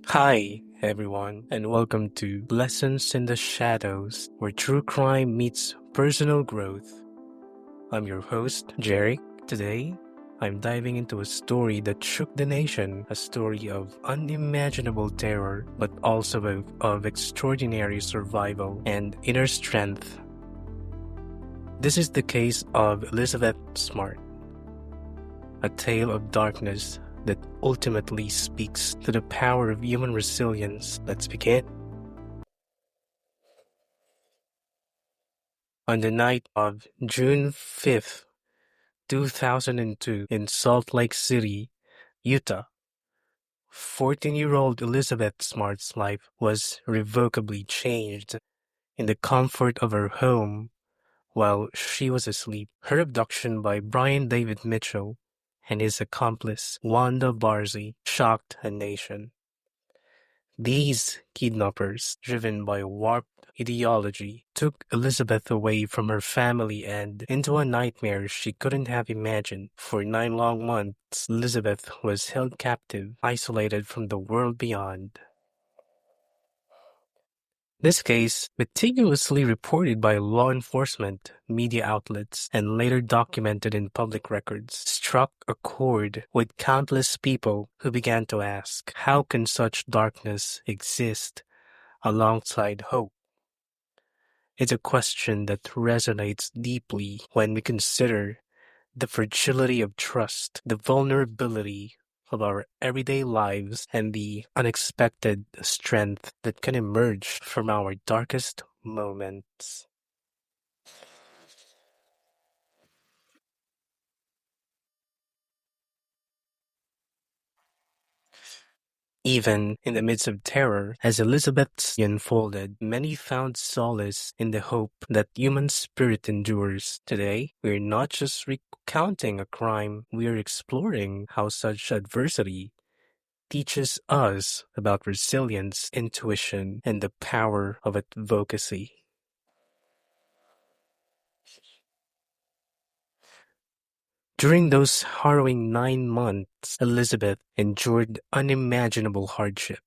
Hi, everyone, and welcome to Lessons in the Shadows, where true crime meets personal growth. I'm your host, Jerry. Today, I'm diving into a story that shook the nation, a story of unimaginable terror, but also of extraordinary survival and inner strength. This is the case of Elizabeth Smart, a tale of darkness that ultimately speaks to the power of human resilience. Let's begin. On the night of June 5th, 2002, in Salt Lake City, Utah, 14-year-old Elizabeth Smart's life was irrevocably changed. In the comfort of her home, while she was asleep, her abduction by Brian David Mitchell and his accomplice, Wanda Barzey, shocked a nation. These kidnappers, driven by a warped ideology, took Elizabeth away from her family and into a nightmare she couldn't have imagined. For 9 long months, Elizabeth was held captive, isolated from the world beyond. This case, meticulously reported by law enforcement, media outlets, and later documented in public records, struck a chord with countless people who began to ask, how can such darkness exist alongside hope? It's a question that resonates deeply when we consider the fragility of trust, the vulnerability of our everyday lives, and the unexpected strength that can emerge from our darkest moments. Even in the midst of terror, as Elizabeth's unfolded, many found solace in the hope that human spirit endures. Today, we're not just recounting a crime, we're exploring how such adversity teaches us about resilience, intuition, and the power of advocacy. During those harrowing 9 months, Elizabeth endured unimaginable hardship.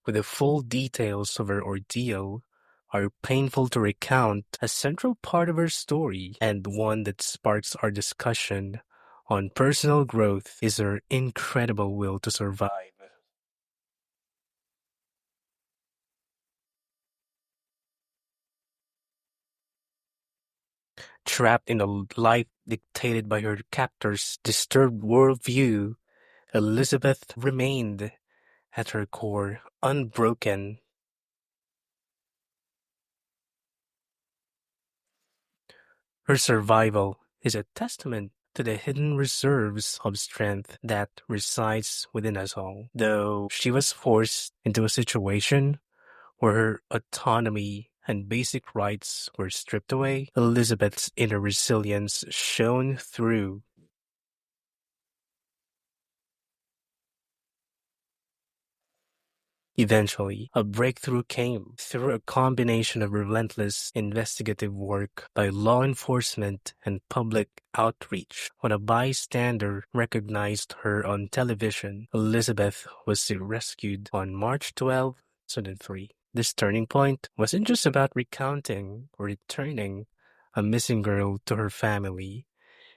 With the full details of her ordeal are painful to recount, a central part of her story, and one that sparks our discussion on personal growth, is her incredible will to survive. Trapped in a life dictated by her captor's disturbed worldview, Elizabeth remained, at her core, unbroken. Her survival is a testament to the hidden reserves of strength that resides within us all. Though she was forced into a situation where her autonomy and basic rights were stripped away, Elizabeth's inner resilience shone through. Eventually, a breakthrough came through a combination of relentless investigative work by law enforcement and public outreach. When a bystander recognized her on television, Elizabeth was rescued on March 12, 2003. This turning point wasn't just about recounting or returning a missing girl to her family.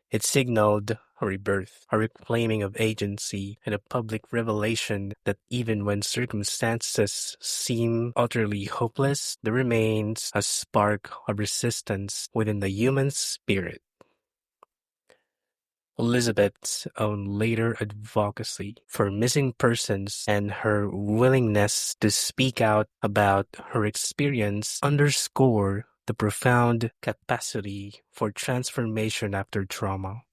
It signaled a rebirth, a reclaiming of agency, and a public revelation that even when circumstances seem utterly hopeless, there remains a spark of resistance within the human spirit. Elizabeth's own later advocacy for missing persons and her willingness to speak out about her experience underscore the profound capacity for transformation after trauma.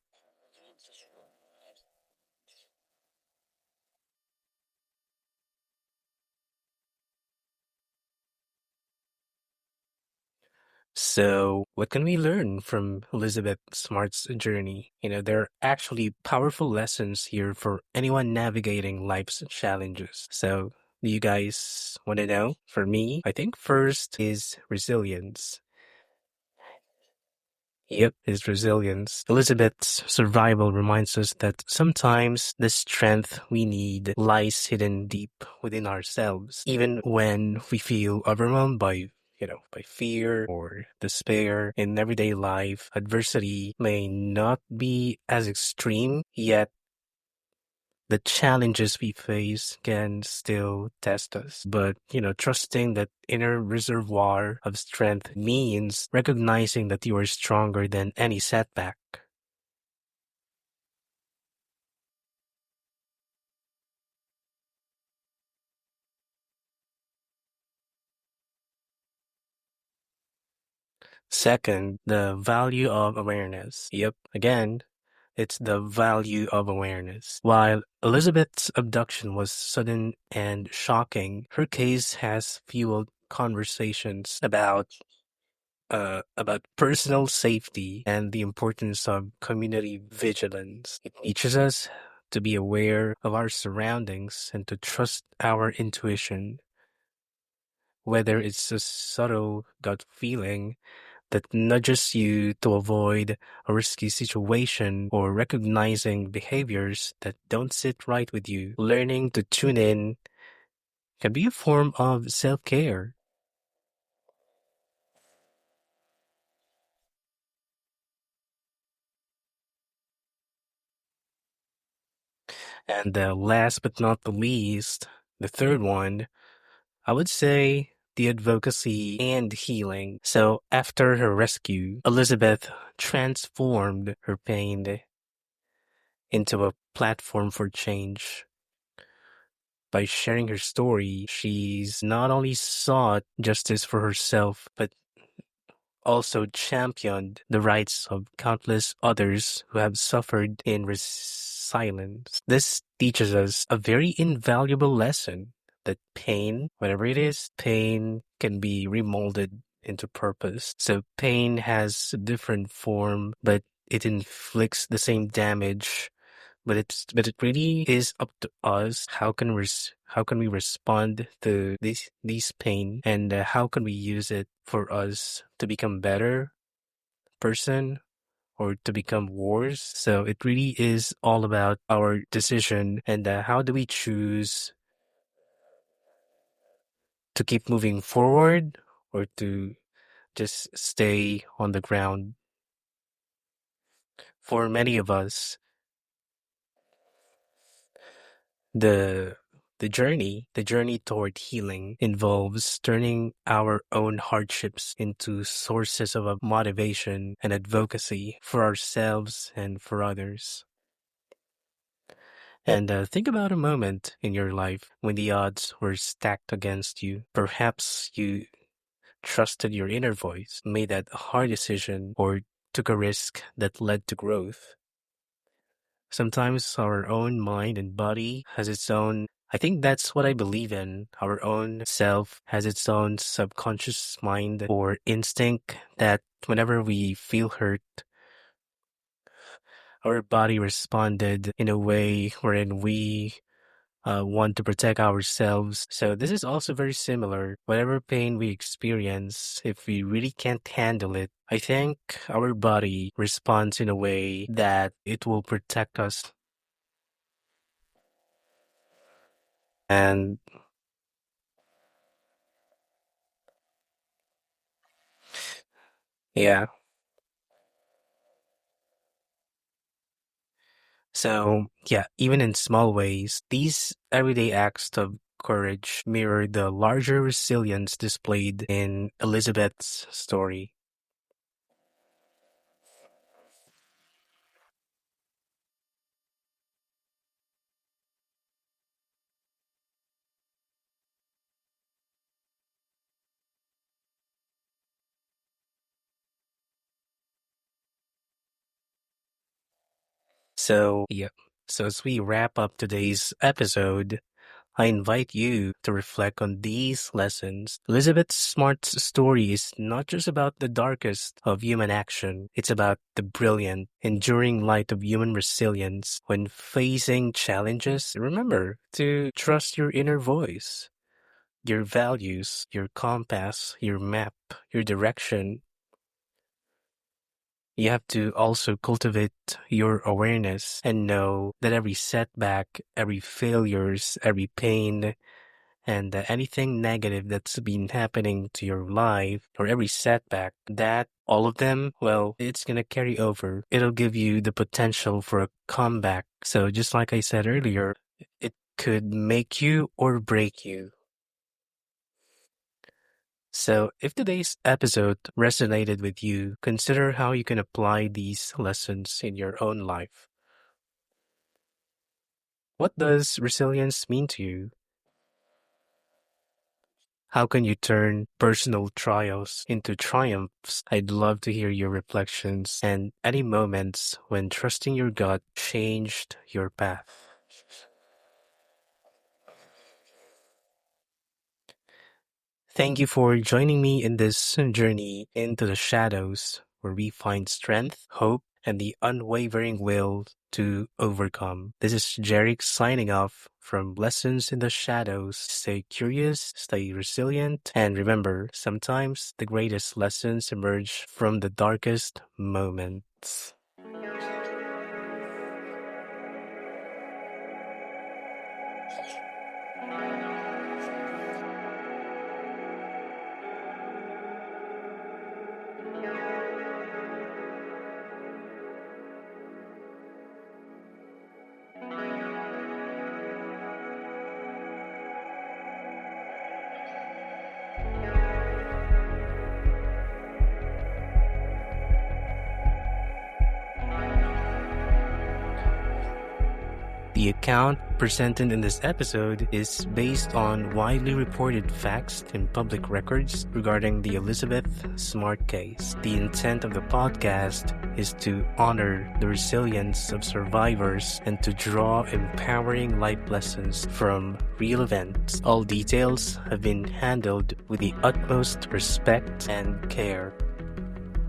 So, what can we learn from Elizabeth Smart's journey? There are actually powerful lessons here for anyone navigating life's challenges. So, do you guys want to know? For me, I think first is resilience. Yep, is resilience. Elizabeth's survival reminds us that sometimes the strength we need lies hidden deep within ourselves, even when we feel overwhelmed by fear or despair in everyday life. Adversity may not be as extreme, yet the challenges we face can still test us. But trusting that inner reservoir of strength means recognizing that you are stronger than any setback. Second, the value of awareness. Yep, again, it's the value of awareness. While Elizabeth's abduction was sudden and shocking, her case has fueled conversations about personal safety and the importance of community vigilance. It teaches us to be aware of our surroundings and to trust our intuition, whether it's a subtle gut feeling that nudges you to avoid a risky situation or recognizing behaviors that don't sit right with you. Learning to tune in can be a form of self care. And last but not the least, the third one, I would say the advocacy and healing. So after her rescue, Elizabeth transformed her pain into a platform for change. By sharing her story, she's not only sought justice for herself, but also championed the rights of countless others who have suffered in silence. This teaches us a very invaluable lesson that pain, whatever it is, pain can be remolded into purpose. So pain has a different form, but it inflicts the same damage. But it really is up to us. How can we respond to these pain, and how can we use it for us to become better person or to become worse? So it really is all about our decision, and how do we choose to keep moving forward or to just stay on the ground. For many of us, The the journey toward healing involves turning our own hardships into sources of motivation and advocacy for ourselves and for others. And think about a moment in your life when the odds were stacked against you. Perhaps you trusted your inner voice, made that hard decision, or took a risk that led to growth. Sometimes our own mind and body has its own. I think that's what I believe in. Our own self has its own subconscious mind or instinct that whenever we feel hurt, our body responded in a way wherein we want to protect ourselves. So this is also very similar. Whatever pain we experience, if we really can't handle it, I think our body responds in a way that it will protect us. And yeah, so yeah, even in small ways, these everyday acts of courage mirror the larger resilience displayed in Elizabeth's story. So, yeah. So as we wrap up today's episode, I invite you to reflect on these lessons. Elizabeth Smart's story is not just about the darkest of human action, it's about the brilliant, enduring light of human resilience. When facing challenges, remember to trust your inner voice, your values, your compass, your map, your direction. You have to also cultivate your awareness and know that every setback, every failures, every pain, and anything negative that's been happening to your life or every setback, that all of them, well, it's going to carry over. It'll give you the potential for a comeback. So just like I said earlier, it could make you or break you. So, if today's episode resonated with you, consider how you can apply these lessons in your own life. What does resilience mean to you? How can you turn personal trials into triumphs? I'd love to hear your reflections and any moments when trusting your gut changed your path. Thank you for joining me in this journey into the shadows where we find strength, hope, and the unwavering will to overcome. This is Jerick signing off from Lessons in the Shadows. Stay curious, stay resilient, and remember, sometimes the greatest lessons emerge from the darkest moments. The account presented in this episode is based on widely reported facts in public records regarding the Elizabeth Smart case. The intent of the podcast is to honor the resilience of survivors and to draw empowering life lessons from real events. All details have been handled with the utmost respect and care.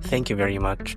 Thank you very much.